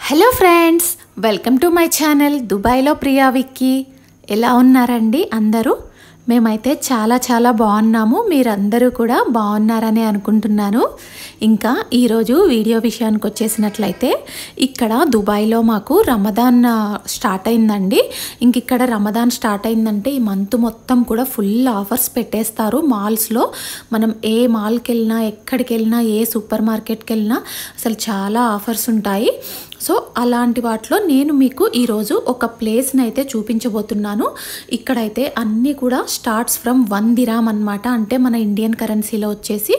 Hello friends, welcome to my channel దుబాయ్లో ప్రియా విక్కీ. ఎలా ఉన్నారండి అందరూ? మేమైతే చాలా బాగున్నాము. మీరందరూ కూడా బాగున్నారని అనుకుంటున్నాను. ఇంకా ఈరోజు వీడియో విషయానికి వచ్చేసినట్లయితే ఇక్కడ దుబాయ్లో మాకు రమదాన్ స్టార్ట్ అయిందండి. ఇంక ఇక్కడ రమదాన్ స్టార్ట్ అయిందంటే ఈ మంత్ మొత్తం కూడా ఫుల్ ఆఫర్స్ పెట్టేస్తారు మాల్స్లో. మనం ఏ మాల్కి వెళ్ళినా, ఎక్కడికి వెళ్ళినా, ఏ సూపర్ మార్కెట్కి వెళ్ళినా అసలు చాలా ఆఫర్స్ ఉంటాయి. సో అలాంటి వాటిలో నేను మీకు ఈరోజు ఒక ప్లేస్ని అయితే చూపించబోతున్నాను. ఇక్కడైతే అన్నీ కూడా స్టార్ట్స్ ఫ్రమ్ 1 దిరామ్ అనమాట. అంటే మన ఇండియన్ కరెన్సీలో వచ్చేసి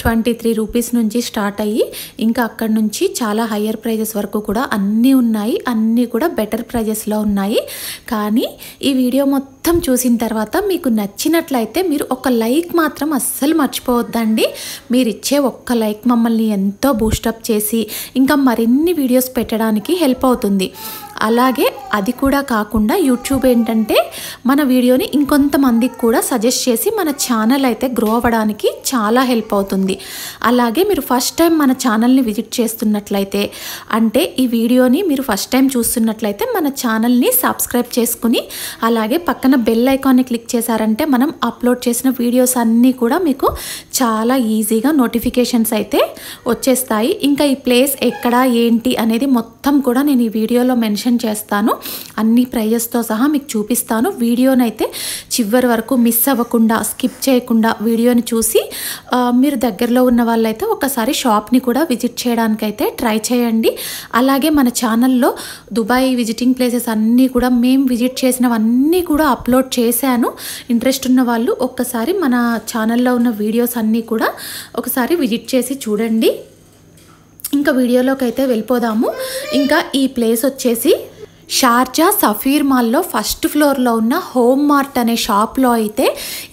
23 రూపీస్ నుంచి స్టార్ట్ అయ్యి ఇంకా అక్కడ నుంచి చాలా హయ్యర్ ప్రైజెస్ వరకు కూడా అన్నీ ఉన్నాయి. అన్నీ కూడా బెటర్ ప్రైజెస్లో ఉన్నాయి. కానీ ఈ వీడియో మొత్తం చూసిన తర్వాత మీకు నచ్చినట్లయితే మీరు ఒక లైక్ మాత్రం అస్సలు మర్చిపోవద్దండి. మీరు ఇచ్చే ఒక్క లైక్ మమ్మల్ని ఎంతో బూస్టప్ చేసి ఇంకా మరిన్ని వీడియోస్ పెట్టడానికి హెల్ప్ అవుతుంది. అలాగే అది కూడా కాకుండా యూట్యూబ్ ఏంటంటే మన వీడియోని ఇంకొంతమందికి కూడా సజెస్ట్ చేసి మన ఛానల్ అయితే గ్రో అవ్వడానికి చాలా హెల్ప్ అవుతుంది. అలాగే మీరు ఫస్ట్ టైం మన ఛానల్ని విజిట్ చేస్తున్నట్లయితే, అంటే ఈ వీడియోని మీరు ఫస్ట్ టైం చూస్తున్నట్లయితే మన ఛానల్ని సబ్స్క్రైబ్ చేసుకుని అలాగే పక్కన బెల్ ఐకాన్ని క్లిక్ చేశారంటే మనం అప్లోడ్ చేసిన వీడియోస్ అన్నీ కూడా మీకు చాలా ఈజీగా నోటిఫికేషన్స్ అయితే వచ్చేస్తాయి. ఇంకా ఈ ప్లేస్ ఎక్కడ ఏంటి అనేది మొత్తం కూడా నేను ఈ వీడియోలో మెన్షన్ చేస్తాను. అన్ని ప్రైజెస్తో సహా మీకు చూపిస్తాను. వీడియోనైతే చివరి వరకు మిస్ అవ్వకుండా, స్కిప్ చేయకుండా వీడియోని చూసి మీరు దగ్గరలో ఉన్న వాళ్ళైతే ఒకసారి షాప్ని కూడా విజిట్ చేయడానికైతే ట్రై చేయండి. అలాగే మన ఛానల్లో దుబాయ్ విజిటింగ్ ప్లేసెస్ అన్నీ కూడా మేము విజిట్ చేసినవన్నీ కూడా అప్లోడ్ చేశాను. ఇంట్రెస్ట్ ఉన్న వాళ్ళు ఒక్కసారి మన ఛానల్లో ఉన్న వీడియోస్ అన్నీ కూడా ఒకసారి విజిట్ చేసి చూడండి. ఇంకా వీడియోలోకి అయితే వెళ్ళిపోదాము. ఇంకా ఈ ప్లేస్ వచ్చేసి షార్జా సఫీర్ మాల్లో ఫస్ట్ ఫ్లోర్లో ఉన్న హోమ్ మార్ట్ అనే షాప్లో అయితే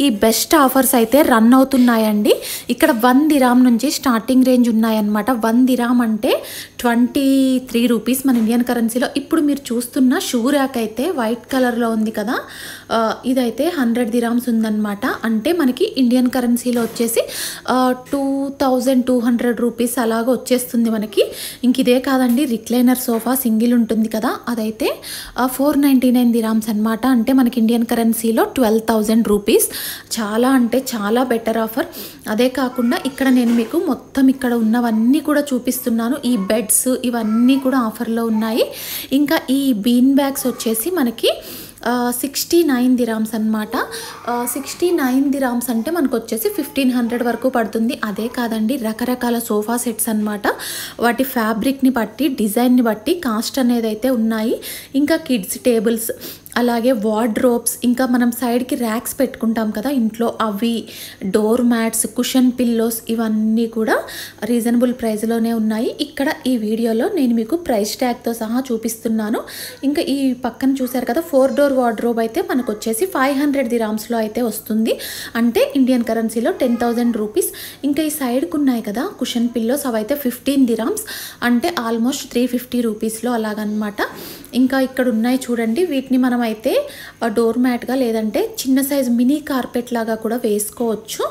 ఈ బెస్ట్ ఆఫర్స్ అయితే రన్ అవుతున్నాయండి. ఇక్కడ 1 దిరామ్ నుంచి స్టార్టింగ్ రేంజ్ ఉన్నాయన్నమాట. 1 దిరామ్ అంటే 23 రూపీస్ మన ఇండియన్ కరెన్సీలో. ఇప్పుడు మీరు చూస్తున్న షూ ర్యాక్ అయితే వైట్ కలర్లో ఉంది కదా, ఇదైతే 100 దిరామ్స్ ఉందన్నమాట. అంటే మనకి ఇండియన్ కరెన్సీలో వచ్చేసి 2200 రూపీస్ అలాగ వచ్చేస్తుంది మనకి. ఇంక ఇదే కాదండి, రిక్లైనర్ సోఫా సింగిల్ ఉంటుంది కదా, అదైతే 499 దిరామ్స్ అనమాట. అంటే మనకి ఇండియన్ కరెన్సీలో 12,000 రూపీస్. చాలా అంటే చాలా బెటర్ ఆఫర్. అదే కాకుండా ఇక్కడ నేను మీకు మొత్తం ఇక్కడ ఉన్నవన్నీ కూడా చూపిస్తున్నాను. ఈ బెడ్స్ ఇవన్నీ కూడా ఆఫర్లో ఉన్నాయి. ఇంకా ఈ బీన్ బ్యాగ్స్ వచ్చేసి మనకి 69 దిరామ్స్ అనమాట. 69 దిరామ్స్ అంటే మనకు వచ్చేసి 1500 వరకు పడుతుంది. అదే కాదండి, రకరకాల సోఫా సెట్స్ అనమాట. వాటి ఫ్యాబ్రిక్ని బట్టి, డిజైన్ని బట్టి కాస్ట్ అనేది అయితే ఉన్నాయి. ఇంకా కిడ్స్ టేబుల్స్, అలాగే వార్డ్రోబ్స్, ఇంకా మనం సైడ్కి ర్యాక్స్ పెట్టుకుంటాం కదా ఇంట్లో, అవి, డోర్ మ్యాట్స్, కుషన్ పిల్లోస్, ఇవన్నీ కూడా రీజనబుల్ ప్రైస్లోనే ఉన్నాయి. ఇక్కడ ఈ వీడియోలో నేను మీకు ప్రైస్ ట్యాగ్తో సహా చూపిస్తున్నాను. ఇంకా ఈ పక్కన చూసారు కదా 4 డోర్ వార్డ్రోబ్ అయితే మనకు వచ్చేసి 500 దిరామ్స్లో అయితే వస్తుంది. అంటే ఇండియన్ కరెన్సీలో 10,000 రూపీస్. ఇంకా ఈ సైడ్కి ఉన్నాయి కదా కుషన్ పిల్లోస్, అవైతే 15 దిరామ్స్, అంటే ఆల్మోస్ట్ 350 రూపీస్లో అలాగనమాట. ఇంకా ఇక్కడ ఉన్నాయి చూడండి, వీటిని మనం అయితే డోర్ మ్యాట్గా లేదంటే చిన్న సైజ్ మినీ కార్పెట్ లాగా కూడా వేసుకోవచ్చు.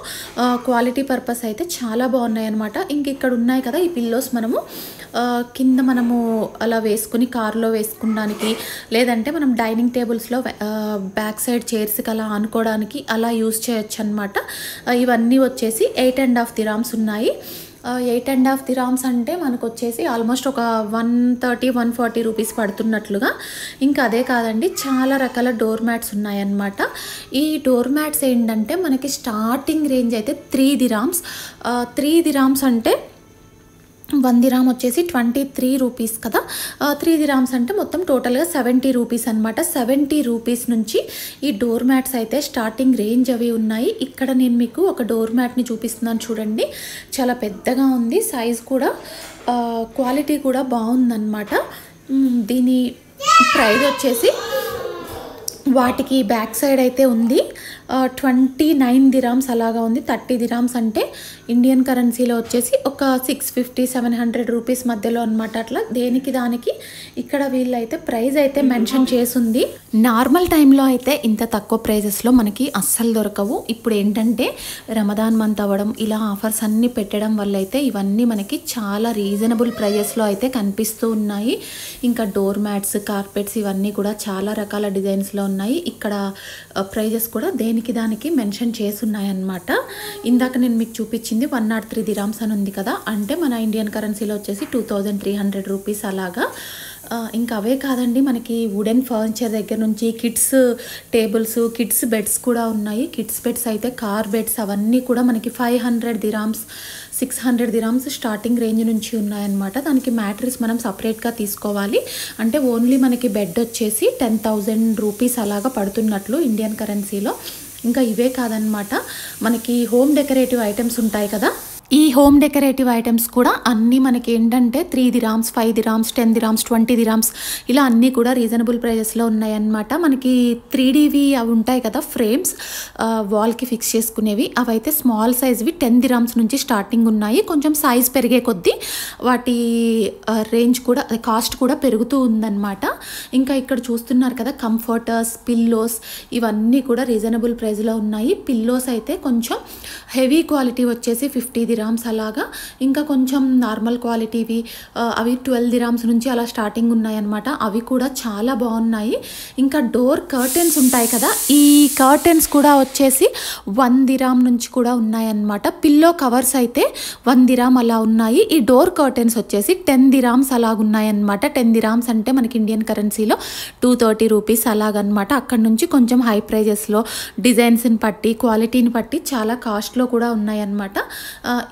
క్వాలిటీ పర్పస్ అయితే చాలా బాగున్నాయి అనమాట. ఇంక ఇక్కడ ఉన్నాయి కదా ఈ పిల్లోస్, మనము కింద మనము అలా వేసుకుని కార్లో వేసుకోవడానికి, లేదంటే మనం డైనింగ్ టేబుల్స్లో బ్యాక్ సైడ్ చైర్స్కి అలా అనుకోవడానికి అలా యూస్ చేయొచ్చు అనమాట. ఇవన్నీ వచ్చేసి 8.5 దిరామ్స్ ఉన్నాయి. 8.5 దిరామ్స్ అంటే మనకు వచ్చేసి ఆల్మోస్ట్ ఒక 130-140 రూపీస్ పడుతున్నట్లుగా. ఇంకా అదే కాదండి, చాలా రకాల డోర్ మ్యాట్స్ ఉన్నాయన్నమాట. ఈ డోర్ మ్యాట్స్ ఏంటంటే మనకి స్టార్టింగ్ రేంజ్ అయితే 3 దిరామ్స్. 3 దిరామ్స్ అంటే 1 దిరామ్ వచ్చేసి 23 రూపీస్ కదా, 3 దిరామ్స్ అంటే మొత్తం టోటల్గా 70 రూపీస్ అనమాట. 70 రూపీస్ నుంచి ఈ డోర్ మ్యాట్స్ అయితే స్టార్టింగ్ రేంజ్ అవి ఉన్నాయి. ఇక్కడ నేను మీకు ఒక డోర్ మ్యాట్ని చూపిస్తున్నాను చూడండి, చాలా పెద్దగా ఉంది, సైజ్ కూడా క్వాలిటీ కూడా బాగుందన్నమాట. దీని ప్రైస్ వచ్చేసి వాటికి బ్యాక్ సైడ్ అయితే ఉంది 29 దిరామ్స్ అలాగా ఉంది. 30 దిరామ్స్ అంటే ఇండియన్ కరెన్సీలో వచ్చేసి ఒక 650-700 రూపీస్ మధ్యలో అనమాట. అట్లా దేనికి దానికి ఇక్కడ వీళ్ళైతే ప్రైస్ అయితే మెన్షన్ చేసింది. నార్మల్ టైంలో అయితే ఇంత తక్కువ ప్రైజెస్లో మనకి అస్సలు దొరకవు. ఇప్పుడు ఏంటంటే రమదాన్ మంత్ అవ్వడం, ఇలా ఆఫర్స్ అన్నీ పెట్టడం వల్ల అయితే ఇవన్నీ మనకి చాలా రీజనబుల్ ప్రైజెస్లో అయితే కనిపిస్తూ ఉన్నాయి. ఇంకా డోర్ మ్యాట్స్, కార్పెట్స్ ఇవన్నీ కూడా చాలా రకాల డిజైన్స్లో ఉన్నాయి. ఇక్కడ ప్రైజెస్ కూడా దేనికి దానికి మెన్షన్ చేసి ఉన్నాయన్నమాట. ఇందాక నేను మీకు చూపించింది 103 దిరామ్స్ అని ఉంది కదా, అంటే మన ఇండియన్ కరెన్సీలో వచ్చేసి 2300 రూపీస్ అలాగా. ఇంకా అవే కాదండి, మనకి వుడెన్ ఫర్నిచర్ దగ్గర నుంచి కిడ్స్ టేబుల్స్, కిడ్స్ బెడ్స్ కూడా ఉన్నాయి. కిడ్స్ బెడ్స్ అయితే కార్ బెడ్స్ అవన్నీ కూడా మనకి 500 దిరామ్స్, 600 దిరామ్స్ స్టార్టింగ్ రేంజ్ నుంచి ఉన్నాయన్నమాట. దానికి మ్యాట్రిస్ మనం సపరేట్గా తీసుకోవాలి. అంటే ఓన్లీ మనకి బెడ్ వచ్చేసి 10,000 రూపీస్ అలాగా పడుతున్నట్లు ఇండియన్ కరెన్సీలో. ఇంకా ఇవే కాదనమాట, మనకి హోమ్ డెకరేటివ్ ఐటమ్స్ ఉంటాయి కదా, ఈ హోమ్ డెకరేటివ్ ఐటమ్స్ కూడా అన్నీ మనకి ఏంటంటే 3 దిరామ్స్, 5 దిరామ్స్, 10 దిరామ్స్, 20 దిరామ్స్ ఇలా అన్నీ కూడా రీజనబుల్ ప్రైజెస్లో ఉన్నాయన్నమాట. మనకి 3Dవి అవి ఉంటాయి కదా ఫ్రేమ్స్, వాల్కి ఫిక్స్ చేసుకునేవి, అవైతే స్మాల్ సైజ్వి 10 దిరామ్స్ నుంచి స్టార్టింగ్ ఉన్నాయి. కొంచెం సైజ్ పెరిగే కొద్దీ వాటి రేంజ్ కూడా, కాస్ట్ కూడా పెరుగుతూ ఉందన్నమాట. ఇంకా ఇక్కడ చూస్తున్నారు కదా కంఫర్టర్స్, పిల్లోస్ ఇవన్నీ కూడా రీజనబుల్ ప్రైస్లో ఉన్నాయి. పిల్లోస్ అయితే కొంచెం హెవీ క్వాలిటీ వచ్చేసి 50 దిరామ్స్ అలాగా, ఇంకా కొంచెం నార్మల్ క్వాలిటీవి అవి 12 దిరామ్స్ నుంచి అలా స్టార్టింగ్ ఉన్నాయన్నమాట. అవి కూడా చాలా బాగున్నాయి. ఇంకా డోర్ కర్టెన్స్ ఉంటాయి కదా, ఈ కర్టెన్స్ కూడా వచ్చేసి 1 దిరామ్ నుంచి కూడా ఉన్నాయన్నమాట. పిల్లో కవర్స్ అయితే 1 దిరామ్ అలా ఉన్నాయి. ఈ డోర్ కర్టెన్స్ వచ్చేసి 10 దిరామ్స్ అలాగున్నాయన్నమాట. 10 దిరామ్స్ అంటే మనకి ఇండియన్ కరెన్సీలో 230 రూపీస్ అలాగనమాట. అక్కడ నుంచి కొంచెం హై ప్రైజెస్లో డిజైన్స్ని బట్టి, క్వాలిటీని బట్టి చాలా కాస్ట్లో కూడా ఉన్నాయన్నమాట.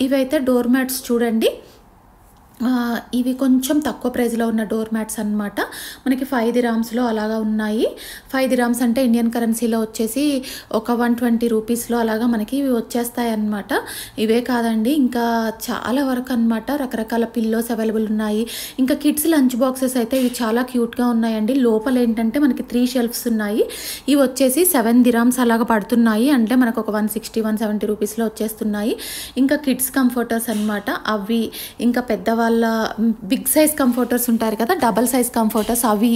ఇవైతే డోర్ మ్యాట్స్ చూడండి, ఇవి కొంచెం తక్కువ ప్రైస్లో ఉన్న డోర్ మ్యాట్స్ అనమాట. మనకి 5 దిరామ్స్లో అలాగా ఉన్నాయి. 5 దిరామ్స్ అంటే ఇండియన్ కరెన్సీలో వచ్చేసి ఒక 120 రూపీస్లో అలాగా మనకి ఇవి వచ్చేస్తాయి అన్నమాట. ఇవే కాదండి, ఇంకా చాలా వరకు అనమాట రకరకాల పిల్లోస్ అవైలబుల్ ఉన్నాయి. ఇంకా కిడ్స్ లంచ్ బాక్సెస్ అయితే ఇవి చాలా క్యూట్గా ఉన్నాయండి. లోపల ఏంటంటే మనకి 3 షెల్ఫ్స్ ఉన్నాయి. ఇవి వచ్చేసి 7 దిరామ్స్ అలాగా పడుతున్నాయి, అంటే మనకు ఒక 160-170 రూపీస్లో వచ్చేస్తున్నాయి. ఇంకా కిడ్స్ కంఫర్టర్స్ అనమాట, అవి ఇంకా పెద్దవాళ్ళ బిగ్ సైజ్ కంఫర్టర్స్ ఉంటారు కదా, డబల్ సైజ్ కంఫర్టర్స్ అవి,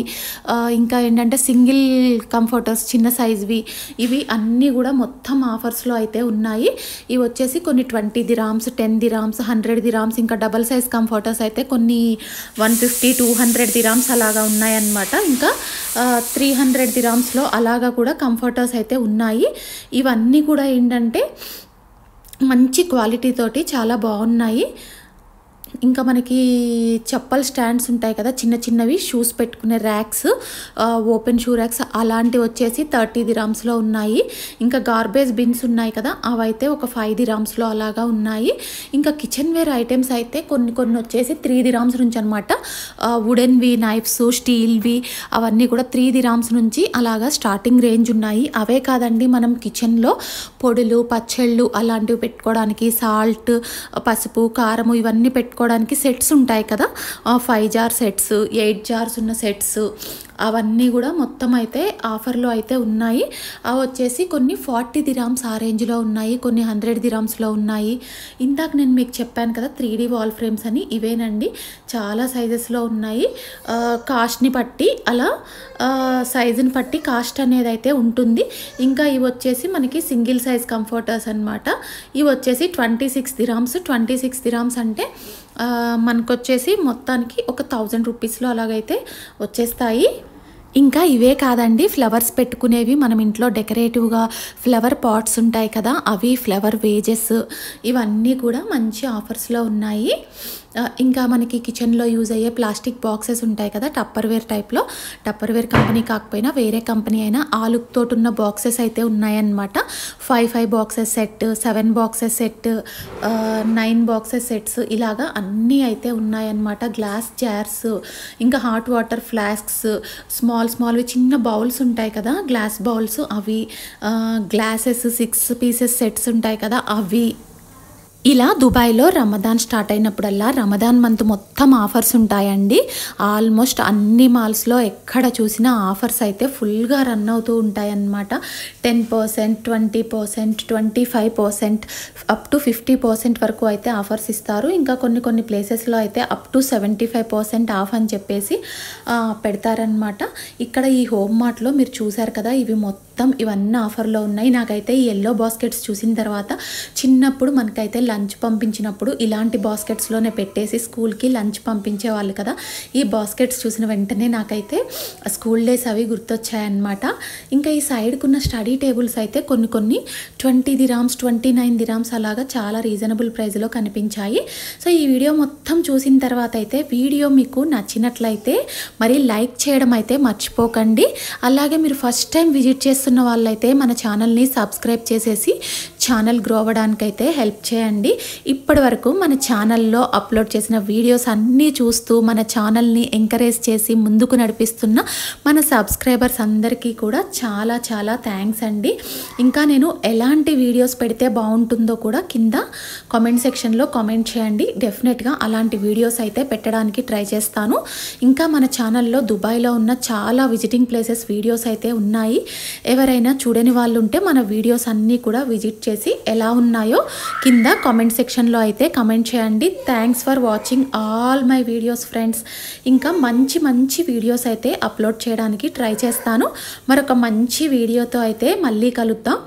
ఇంకా ఏంటంటే సింగిల్ కంఫర్టర్స్ చిన్న సైజ్వి, ఇవి అన్నీ కూడా మొత్తం ఆఫర్స్లో అయితే ఉన్నాయి. ఇవి వచ్చేసి కొన్ని 20 దిరామ్స్, 10 దిరామ్స్, 100 దిరామ్స్, ఇంకా డబల్ సైజ్ కంఫర్టర్స్ అయితే కొన్ని 150-200 దిరామ్స్ అలాగా ఉన్నాయన్నమాట. ఇంకా 300 దిరామ్స్లో అలాగా కూడా కంఫర్టర్స్ అయితే ఉన్నాయి. ఇవన్నీ కూడా ఏంటంటే మంచి క్వాలిటీ తోటి చాలా బాగున్నాయి. ఇంకా మనకి చెప్పల్ స్టాండ్స్ ఉంటాయి కదా, చిన్న చిన్నవి షూస్ పెట్టుకునే ర్యాక్స్, ఓపెన్ షూ ర్యాక్స్ అలాంటివి వచ్చేసి 30 దిరామ్స్లో ఉన్నాయి. ఇంకా గార్బేజ్ బిన్స్ ఉన్నాయి కదా, అవైతే ఒక 5 దిరామ్స్లో అలాగా ఉన్నాయి. ఇంకా కిచెన్ వేర్ ఐటమ్స్ అయితే కొన్ని వచ్చేసి 3 దిరామ్స్ నుంచి అనమాట. వుడెన్వి, నైఫ్స్, స్టీల్వి అవన్నీ కూడా 3 దిరామ్స్ నుంచి అలాగా స్టార్టింగ్ రేంజ్ ఉన్నాయి. అవే కాదండి, మనం కిచెన్లో పొడులు, పచ్చళ్ళు అలాంటివి పెట్టుకోవడానికి, సాల్ట్, పసుపు, కారము ఇవన్నీ పెట్టుకోవడానికి సెట్స్ ఉంటాయి కదా, 5 జార్ సెట్స్, 8 జార్స్ ఉన్న సెట్స్ అవన్నీ కూడా మొత్తం అయితే ఆఫర్లో అయితే ఉన్నాయి. అవి వచ్చేసి కొన్ని 40 దిరామ్స్ ఆ రేంజ్లో ఉన్నాయి, కొన్ని 100 దిరామ్స్లో ఉన్నాయి. ఇందాక నేను మీకు చెప్పాను కదా 3D వాల్ ఫ్రేమ్స్ అని, ఇవేనండి చాలా సైజెస్లో ఉన్నాయి. కాస్ట్ని బట్టి అలా సైజుని బట్టి కాస్ట్ అనేది అయితే ఉంటుంది. ఇంకా ఇవి వచ్చేసి మనకి సింగిల్ సైజ్ కంఫర్టర్స్ అనమాట. ఇవి వచ్చేసి 26 దిరామ్స్. 26 దిరామ్స్ అంటే మనకు వచ్చేసి మొత్తానికి ఒక 1000 రూపీస్లో అలాగైతే వచ్చేస్తాయి. ఇంకా ఇవే కాదండి, ఫ్లవర్స్ పెట్టుకునేవి, మనం ఇంట్లో డెకరేటివ్గా ఫ్లవర్ పాట్స్ ఉంటాయి కదా, అవి ఫ్లవర్ వేజెస్ ఇవన్నీ కూడా మంచి ఆఫర్స్లో ఉన్నాయి. ఇంకా మనకి కిచెన్లో యూజ్ అయ్యే ప్లాస్టిక్ బాక్సెస్ ఉంటాయి కదా, టప్పర్వేర్ టైప్లో, టప్పర్వేర్ కంపెనీ కాకపోయినా వేరే కంపెనీ అయినా ఆ లుక్ తోటి ఉన్న బాక్సెస్ అయితే ఉన్నాయన్నమాట. 5 boxes set, 7 boxes set, 9 boxes sets ఇలాగా అన్నీ అయితే ఉన్నాయన్నమాట. గ్లాస్ జార్స్, ఇంకా హాట్ వాటర్ ఫ్లాస్క్స్, స్మాల్వి చిన్న బౌల్స్ ఉంటాయి కదా, గ్లాస్ బౌల్స్ అవి, గ్లాసెస్ 6 పీసెస్ సెట్స్ ఉంటాయి కదా అవి, ఇలా దుబాయ్లో రమదాన్ స్టార్ట్ అయినప్పుడల్లా రమదాన్ మంత్ మొత్తం ఆఫర్స్ ఉంటాయండి. ఆల్మోస్ట్ అన్ని మాల్స్లో ఎక్కడ చూసినా ఆఫర్స్ అయితే ఫుల్గా రన్ అవుతూ ఉంటాయన్నమాట. 10%, 20%, 25%, అప్ టు 50% వరకు అయితే ఆఫర్స్ ఇస్తారు. ఇంకా కొన్ని ప్లేసెస్లో అయితే అప్ టు 75% ఆఫ్ అని చెప్పేసి పెడతారనమాట. ఇక్కడ ఈ హోమ్ మార్ట్లో మీరు చూసారు కదా, ఇవన్నీ ఆఫర్లో ఉన్నాయి. నాకైతే ఈ ఎల్లో బాస్కెట్స్ చూసిన తర్వాత చిన్నప్పుడు మనకైతే లంచ్ పంపించినప్పుడు ఇలాంటి బాస్కెట్స్లోనే పెట్టేసి స్కూల్కి లంచ్ పంపించేవాళ్ళు కదా. ఈ బాస్కెట్స్ చూసిన వెంటనే నాకైతే స్కూల్ డేస్ అవి గుర్తొచ్చాయన్నమాట. ఇంకా ఈ సైడ్కున్న స్టడీ టేబుల్స్ అయితే కొన్ని 20 దిరామ్స్, 29 దిరామ్స్ అలాగా చాలా రీజనబుల్ ప్రైస్లో కనిపించాయి. సో ఈ వీడియో మొత్తం చూసిన తర్వాత అయితే వీడియో మీకు నచ్చినట్లయితే మరి లైక్ చేయడం అయితే మర్చిపోకండి. అలాగే మీరు ఫస్ట్ టైం విజిట్ చేస్తున్న వాళ్ళైతే మన ఛానల్ని సబ్స్క్రైబ్ చేసేసి ఛానల్ గ్రో అవ్వడానికైతే హెల్ప్ చేయండి. ఇప్పటి వరకు మన ఛానల్లో అప్లోడ్ చేసిన వీడియోస్ అన్నీ చూస్తూ మన ఛానల్ని ఎంకరేజ్ చేసి ముందుకు నడిపిస్తున్న మన సబ్స్క్రైబర్స్ అందరికీ కూడా చాలా చాలా థ్యాంక్స్ అండి. ఇంకా నేను ఎలాంటి వీడియోస్ పెడితే బాగుంటుందో కూడా కింద కామెంట్ సెక్షన్లో కామెంట్ చేయండి. డెఫినెట్గా అలాంటి వీడియోస్ అయితే పెట్టడానికి ట్రై చేస్తాను. ఇంకా మన ఛానల్లో దుబాయ్లో ఉన్న చాలా విజిటింగ్ ప్లేసెస్ వీడియోస్ అయితే ఉన్నాయి. ఎవరైనా చూడని వాళ్ళు ఉంటే మన వీడియోస్ అన్నీ కూడా విజిట్ చేసి ఎలా ఉన్నాయో కింద కామెంట్ సెక్షన్లో అయితే కామెంట్ చేయండి. Thanks for watching all my videos friends. ఇంకా మంచి వీడియోస్ అయితే అప్లోడ్ చేయడానికి ట్రై చేస్తాను. మరొక మంచి వీడియోతో అయితే మళ్ళీ కలుద్దాం.